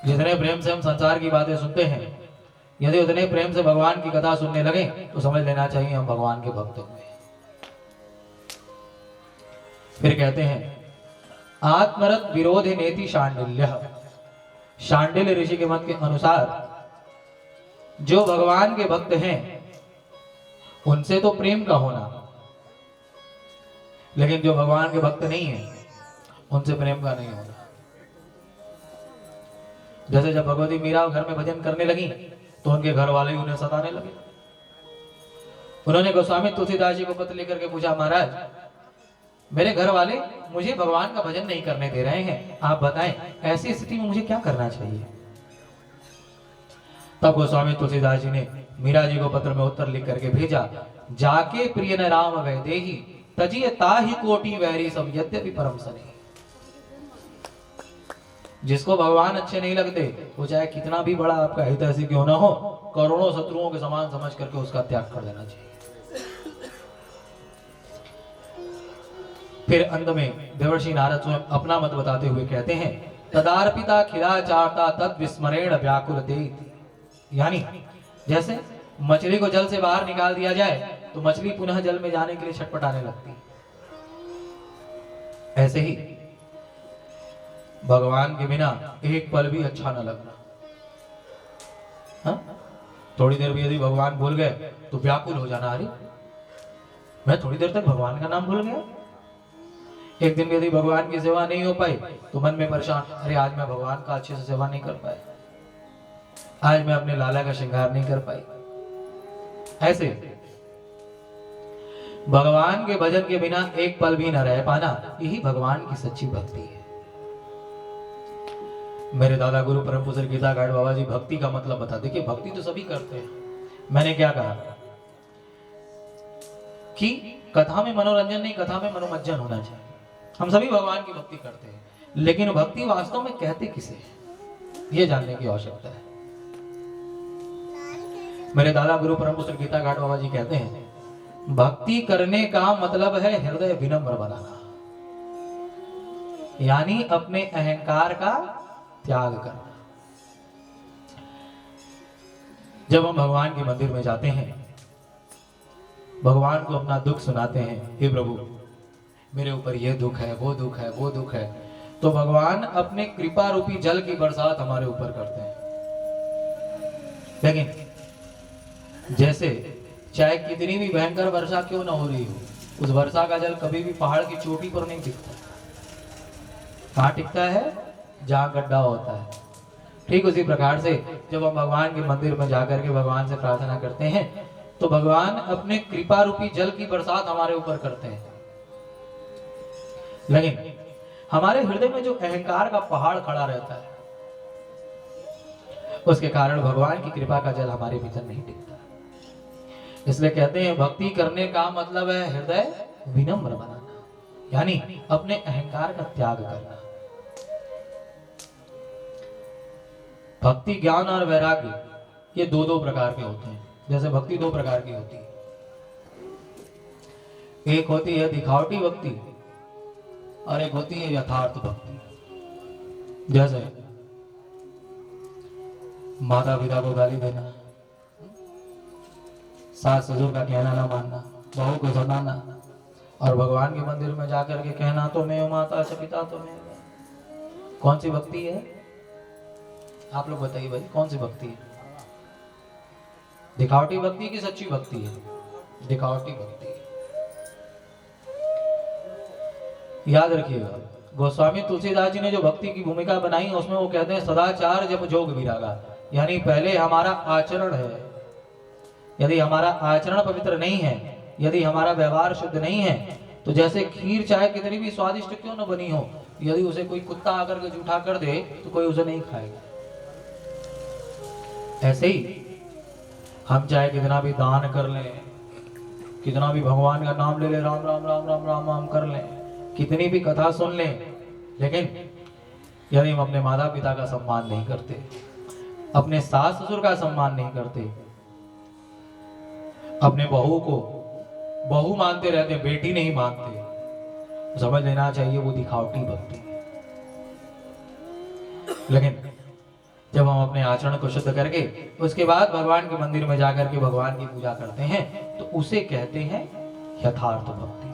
जितने प्रेम से हम संसार की बातें सुनते हैं, यदि उतने प्रेम से भगवान की कथा सुनने लगे तो समझ लेना चाहिए हम भगवान के भक्त हुए। फिर कहते हैं आत्मरत विरोध नेति शांडिल्य। शांडिल्य ऋषि के मत के अनुसार जो भगवान के भक्त हैं उनसे तो प्रेम का होना, लेकिन जो भगवान के भक्त नहीं है उनसे प्रेम का नहीं होना। जैसे जब भगवती मीरा घर में भजन करने लगी तो उनके घर वाले ही उन्हें सताने लगे। उन्होंने गोस्वामी तुलसीदास जी को पत्र लेकर के पूछा, महाराज मेरे घर वाले मुझे भगवान का भजन नहीं करने दे रहे हैं, आप बताएं ऐसी स्थिति में मुझे क्या करना चाहिए। तब गोस्वामी तुलसीदास जी ने मीरा जी को पत्र में उत्तर लिख करके भेजा, जाके प्रिय न राम वैदेही तजिए ताहि कोटि वैरी सब यद्यपि परम सने। जिसको भगवान अच्छे नहीं लगते वो चाहे कितना भी बड़ा आपका हितैषी क्यों ना हो, करोड़ों शत्रुओं के समान समझ करके उसका त्याग कर देना चाहिए। फिर अंत में देवर्षि नारद स्वयं अपना मत बताते हुए कहते हैं, तदार्पिता खिलाचारता तद विस्मरेण व्याकुल देति। यानी जैसे मछली को जल से बाहर निकाल दिया जाए तो मछली पुनः जल में जाने के लिए छटपटाने लगती है, ऐसे ही भगवान के बिना एक पल भी अच्छा न लगना। हाँ? थोड़ी देर भी यदि भगवान भूल गए तो व्याकुल हो जाना, अरे मैं थोड़ी देर तक भगवान का नाम भूल गया। एक दिन यदि भगवान की सेवा नहीं हो पाई तो मन में परेशान, अरे आज मैं भगवान का अच्छे से सेवा नहीं कर पाई, आज मैं अपने लाला का श्रृंगार नहीं कर पाई। ऐसे भगवान के भजन के बिना एक पल भी न रह पाना, यही भगवान की सच्ची भक्ति है। मेरे दादा गुरु परम पूज्य गीता गाड़ बाबा जी भक्ति का मतलब बता। देखिए भक्ति तो सभी करते हैं, मैंने क्या कहा कि कथा में मनोरंजन नहीं, कथा में मनोमज्जन होना चाहिए। हम सभी भगवान की भक्ति करते हैं, लेकिन भक्ति वास्तव में कहते किसे ये जानने की आवश्यकता है। मेरे दादा गुरु परम पूज्य गीता घाट बाबा जी कहते हैं, भक्ति करने का मतलब है हृदय विनम्र बनाना, यानी अपने अहंकार का त्याग करना। जब हम भगवान के मंदिर में जाते हैं, भगवान को अपना दुख सुनाते हैं, हे प्रभु मेरे ऊपर ये दुख है, वो दुख है, वो दुख है, तो भगवान अपने कृपा रूपी जल की बरसात हमारे ऊपर करते हैं। लेकिन जैसे चाहे कितनी भी भयंकर वर्षा क्यों ना हो रही हो, उस वर्षा का जल कभी भी पहाड़ की चोटी पर नहीं टिकता। कहाँ टिकता है? जहाँ गड्ढा होता है। ठीक उसी प्रकार से जब हम भगवान के मंदिर में जाकर के भगवान से प्रार्थना करते हैं तो भगवान अपने कृपा रूपी जल की बरसात हमारे ऊपर करते हैं। लेकिन हमारे हृदय में जो अहंकार का पहाड़ खड़ा रहता है, उसके कारण भगवान की कृपा का जल हमारे भीतर नहीं टिकता। इसलिए कहते हैं भक्ति करने का मतलब है हृदय विनम्र बनाना, यानी अपने अहंकार का त्याग करना। भक्ति, ज्ञान और वैराग्य ये दो दो प्रकार के होते हैं। जैसे भक्ति दो प्रकार की होती है, एक होती है दिखावटी भक्ति और एक होती है यथार्थ भक्ति। जैसे माता पिता को गाली देना, सास ससुर का कहना ना मानना, बहू को सुनाना, और भगवान के मंदिर में जाकर के कहना तो मैं माता से पिता तो मैं। कौन सी भक्ति है? आप लोग बताइए भाई, कौन सी भक्ति है? दिखावटी भक्ति की सच्ची भक्ति है? दिखावटी भक्ति है। याद रखिएगा, गोस्वामी तुलसीदास जी ने जो भक्ति की भूमिका बनाई उसमें वो कहते हैं सदाचार जब जोग विरागा, यानी पहले हमारा आचरण है। यदि हमारा आचरण पवित्र नहीं है, यदि हमारा व्यवहार शुद्ध नहीं है, तो जैसे खीर चाहे कितनी भी स्वादिष्ट क्यों न बनी हो, यदि उसे कोई कुत्ता आकर के जूठा कर दे तो कोई उसे नहीं खाएगा। ऐसे ही हम चाहे कितना भी दान कर लें, कितना भी भगवान का नाम ले ले, राम राम राम राम राम राम कर लें, कितनी भी कथा सुन लें, लेकिन यदि हम अपने माता पिता का सम्मान नहीं करते, अपने सास ससुर का सम्मान नहीं करते, अपने बहू को बहू मानते रहते, बेटी नहीं मानते, तो समझ लेना चाहिए वो दिखावटी भक्ति। लेकिन जब हम अपने आचरण को शुद्ध करके उसके बाद भगवान के मंदिर में जाकर के भगवान की पूजा करते हैं तो उसे कहते हैं यथार्थ भक्ति।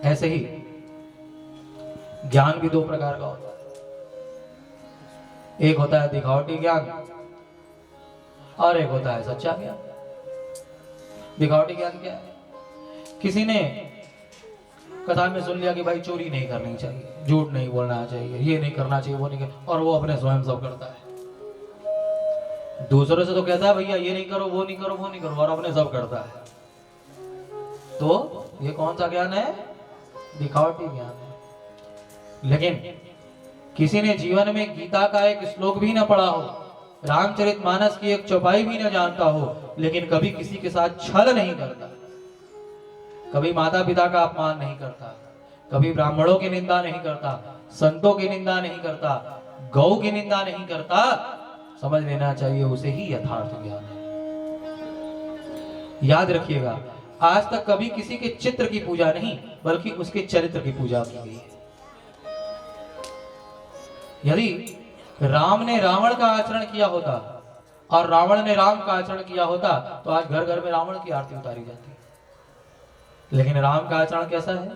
ऐसे ही ज्ञान भी दो प्रकार का होता है। एक होता है दिखावटी ज्ञान और एक होता है सच्चा ज्ञान। दिखावटी ज्ञान क्या है? किसी ने कथा में सुन लिया कि भाई चोरी नहीं करनी चाहिए, झूठ नहीं बोलना चाहिए, ये नहीं करना चाहिए, वो नहीं करना, और वो अपने स्वयं सब करता है। दूसरों से तो कहता है भैया ये नहीं करो, वो नहीं करो, वो नहीं करो, और अपने सब करता है। तो ये कौन सा ज्ञान है? दिखावटी ज्ञान है। लेकिन किसी ने जीवन में गीता का एक श्लोक भी ना पढ़ा हो, रामचरितमानस की एक चौपाई भी ना जानता हो, लेकिन कभी किसी के साथ छल नहीं करता, कभी माता पिता का अपमान नहीं करता, कभी ब्राह्मणों की निंदा नहीं करता, संतों की निंदा नहीं करता, गौ की निंदा नहीं करता, समझ लेना चाहिए उसे ही यथार्थ ज्ञान है। याद रखिएगा, आज तक कभी किसी के चित्र की पूजा नहीं बल्कि उसके चरित्र की पूजा की गई है। यदि राम ने रावण का आचरण किया होता और रावण ने राम का आचरण किया होता तो आज घर घर में रावण की आरती उतारी जाती। लेकिन राम का आचरण कैसा है?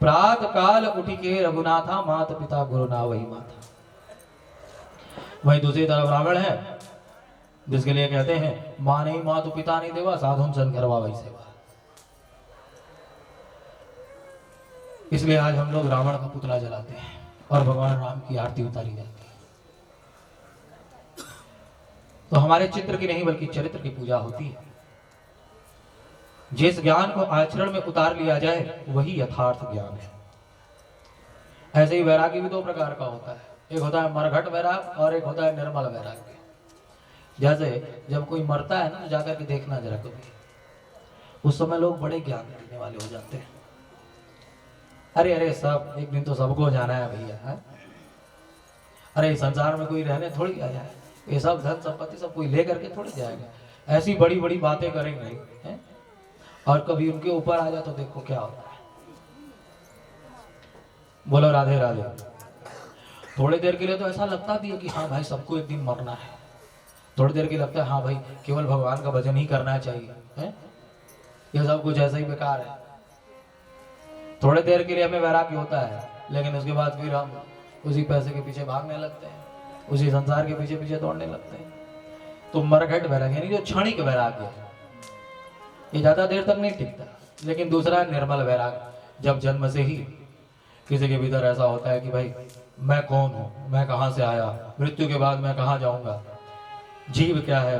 प्रात काल उठी के रघुनाथा, मात पिता गुरु ना वही माता। वही दूसरी तरफ रावण है जिसके लिए कहते हैं माँ नहीं मातु पिता नहीं देवा, साधुन सन करवा वही सेवा। इसलिए आज हम लोग रावण का पुतला जलाते हैं और भगवान राम की आरती उतारी जाती है। तो हमारे चित्र की नहीं बल्कि चरित्र की पूजा होती है। जिस ज्ञान को आचरण में उतार लिया जाए वही यथार्थ ज्ञान है। ऐसे ही वैराग्य भी दो प्रकार का होता है। एक होता है मरघट वैराग और एक होता है निर्मल वैराग्य। जैसे जब कोई मरता है ना तो जाकर के देखना जरा कभी, उस समय लोग बड़े ज्ञान देने वाले हो जाते हैं। अरे अरे सब एक दिन तो सबको जाना है भैया है? अरे संसार में कोई रहने थोड़ी आया है, ये सब धन संपत्ति सब कोई ले करके थोड़ी जाएगा। ऐसी बड़ी बड़ी बातें करेंगे है? और कभी उनके ऊपर आ जाए तो देखो क्या होता है। बोलो राधे राधे। थोड़ी देर के लिए तो ऐसा लगता भी है कि हाँ भाई सबको एक दिन मरना है। थोड़ी देर के लगता है हाँ भाई केवल भगवान का भजन ही करना चाहिए है? ये सब कुछ ऐसा ही बेकार है। थोड़ी देर के लिए हमें वैराग्य होता है, लेकिन उसके बाद फिर हम उसी पैसे के पीछे भागने लगते हैं, उसी संसार के पीछे पीछे दौड़ने लगते हैं। तो मरघट वैराग्य यानी जो क्षणिक वैराग्य है ये ज्यादा देर तक नहीं टिकता। लेकिन दूसरा है निर्मल वैराग्य, जब जन्म से ही किसी के भीतर ऐसा होता है कि भाई मैं कौन हूं, मैं कहां से आया, मृत्यु के बाद मैं कहां जाऊंगा, जीव क्या है,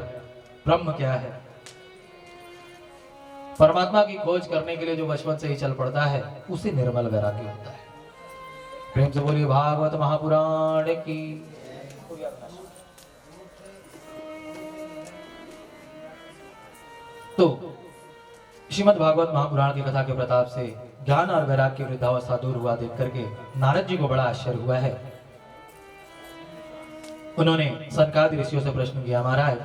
ब्रह्म क्या है, परमात्मा की खोज करने के लिए जो बचपन से ही चल पड़ता है उसे निर्मल वैराग्य होता है। प्रेम से बोलिए भागवत महापुराण की। तो श्रीमद् भागवत महापुराण की कथा के प्रताप से ज्ञान और वैराग्य की वृद्धावस्था दूर हुआ देख करके नारद जी को बड़ा आश्चर्य हुआ है। उन्होंने सनकादि ऋषियों से प्रश्न किया, महाराज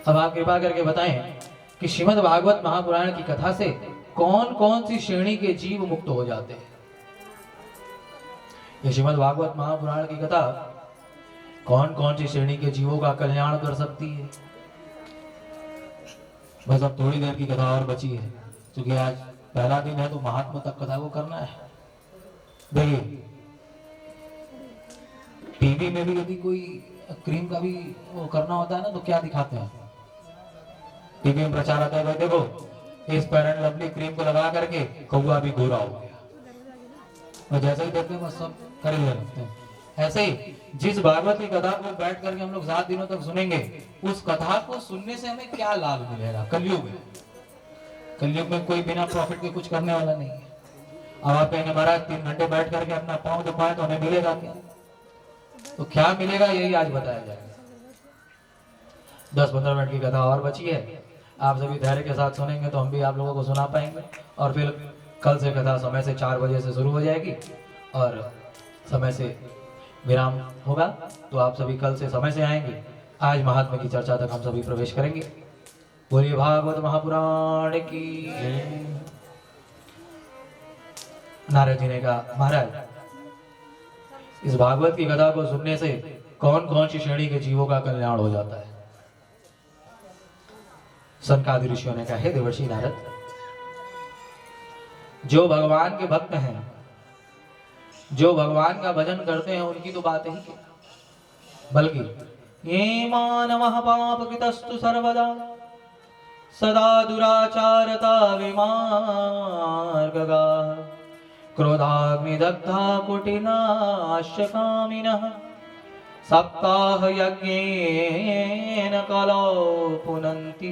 अब आप कृपा करके बताएं कि श्रीमद् भागवत महापुराण की कथा से कौन कौन सी श्रेणी के जीव मुक्त हो जाते हैं। ये श्रीमद् भागवत महापुराण की कथा कौन कौन सी श्रेणी के जीवों का कल्याण कर सकती है। बस अब थोड़ी देर की कथा और बची है, क्योंकि आज पहला दिन है तो महात्मा तक कथा को करना है। देखिए टीवी में भी यदि कोई क्रीम का भी वो करना होता है ना तो क्या दिखाते हैं, टीवी में प्रचार आता है भाई देखो इस फेयर एंड लवली क्रीम को लगा करके कौवा भी गोरा हो गया, और जैसे ही देखते हैं बस सब कर ही रखते हैं। ऐसे ही जिस भागवत की कथा को बैठ करके हम लोग 7 दिनों तक सुनेंगे, उस कथा को सुनने से हमें क्या लाभ मिलेगा। कलयुग में, कलयुग में कोई बिना प्रॉफिट के कुछ करने वाला नहीं है। अब आप कहेंगे महाराज 3 घंटे बैठ करके अपना पाँव दबाए तो हमें मिलेगा क्या? तो क्या मिलेगा यही आज बताया जाएगा। 10-15 मिनट की कथा और बची है, आप सभी धैर्य के साथ सुनेंगे तो हम भी आप लोगों को सुना पाएंगे। और फिर कल से कथा समय से 4 बजे से शुरू हो जाएगी और समय से विराम होगा, तो आप सभी कल से समय से आएंगे। आज महात्मा की चर्चा तक हम सभी प्रवेश करेंगे। बोलिए भागवत महापुराण की। नारद जी ने कहा महाराज इस भागवत की कथा को सुनने से कौन कौन सी श्रेणी के जीवों का कल्याण हो जाता है। सनकादि ऋषियों ने कहा, हे देवर्षि नारद, जो भगवान के भक्त हैं, जो भगवान का भजन करते हैं, उनकी तो बात ही क्या, बल्कि ये मानवः पापकृतस्तु सर्वदा सदा दुराचारता विमार्गगाः क्रोधाग्निदग्धा कुटिलाश्चकामिनः सप्ताह यज्ञेन कलौ पुनन्ति।